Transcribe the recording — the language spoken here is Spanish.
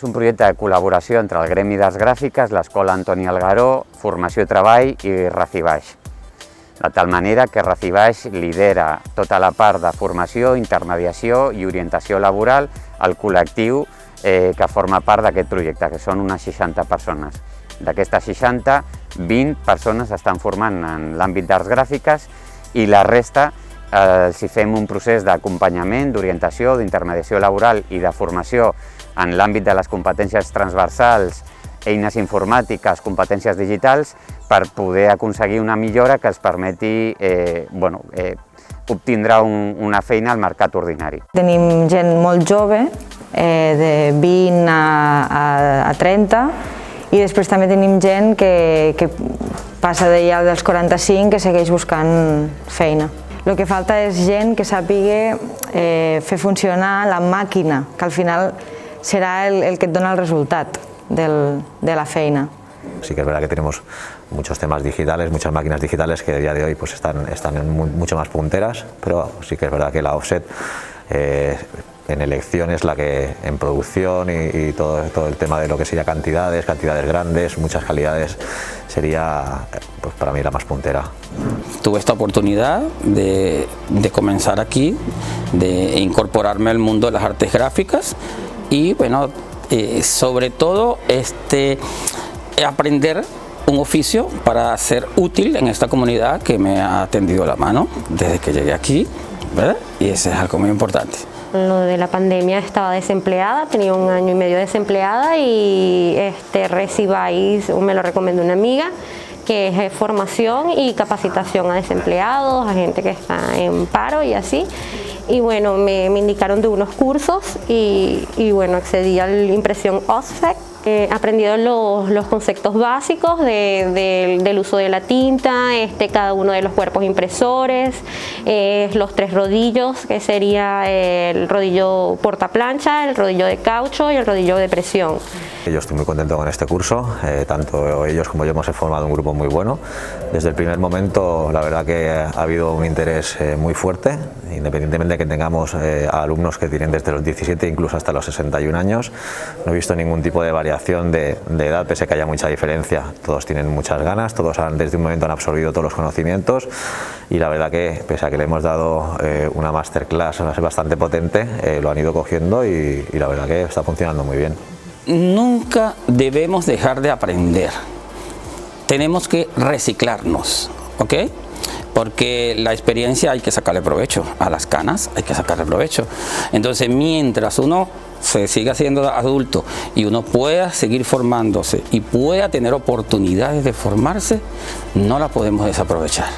És un projecte de col·laboració entre el Gremi d'Arts Gràfiques, l'Escola Antoni Algaró, Formació i Treball i Racibaix. De tal manera que Racibaix lidera tota la part de formació, intermediació i orientació laboral al col·lectiu que forma part d'aquest projecte, que són unes 60 persones. D'aquestes 60, 20 persones estan formant en l'àmbit d'arts gràfiques i la resta si fem un procés d'acompanyament, d'orientació, d'intermediació laboral i de formació en l'àmbit de les competències transversals, eines informàtiques, competències digitals, per poder aconseguir una millora que els permeti obtindre una feina al mercat ordinari. Tenim gent molt jove, de 20 a 30, i després també tenim gent que passa d'allà dels 45 que segueix buscant feina. El que falta és gent que sàpiga fer funcionar la màquina, que al final serà el que et dona el resultat de la feina. Sí que es verdad que tenemos muchos temas digitales, muchas máquinas digitales que a día de hoy pues están mucho más punteras, pero sí que es verdad que la Offset en elección es la que en producción y todo el tema de lo que sería cantidades grandes, muchas calidades, sería pues para mí la más puntera. Tuve esta oportunidad de comenzar aquí, de incorporarme al mundo de las artes gráficas y bueno, sobre todo aprender un oficio para ser útil en esta comunidad que me ha tendido la mano desde que llegué aquí, ¿verdad? Y eso es algo muy importante. Lo de la pandemia estaba desempleada, tenía 1 año y medio desempleada y Racibaix me lo recomendó una amiga, que es formación y capacitación a desempleados, a gente que está en paro y así. Y bueno, me indicaron de unos cursos y bueno, accedí a la impresión Offset. He aprendido los conceptos básicos del uso de la tinta, cada uno de los cuerpos impresores, los 3 rodillos, que sería el rodillo portaplancha, el rodillo de caucho y el rodillo de presión. Yo estoy muy contento con este curso, tanto ellos como yo hemos formado un grupo muy bueno. Desde el primer momento la verdad que ha habido un interés muy fuerte, independientemente de que tengamos alumnos que tienen desde los 17 incluso hasta los 61 años, no he visto ningún tipo de variación de edad, pese a que haya mucha diferencia. Todos tienen muchas ganas, todos desde un momento han absorbido todos los conocimientos y la verdad que pese a que le hemos dado una masterclass bastante potente, lo han ido cogiendo y la verdad que está funcionando muy bien. Nunca debemos dejar de aprender, tenemos que reciclarnos, ¿ok? Porque la experiencia hay que sacarle provecho, a las canas hay que sacarle provecho. Entonces mientras uno se siga siendo adulto y uno pueda seguir formándose y pueda tener oportunidades de formarse, no la podemos desaprovechar.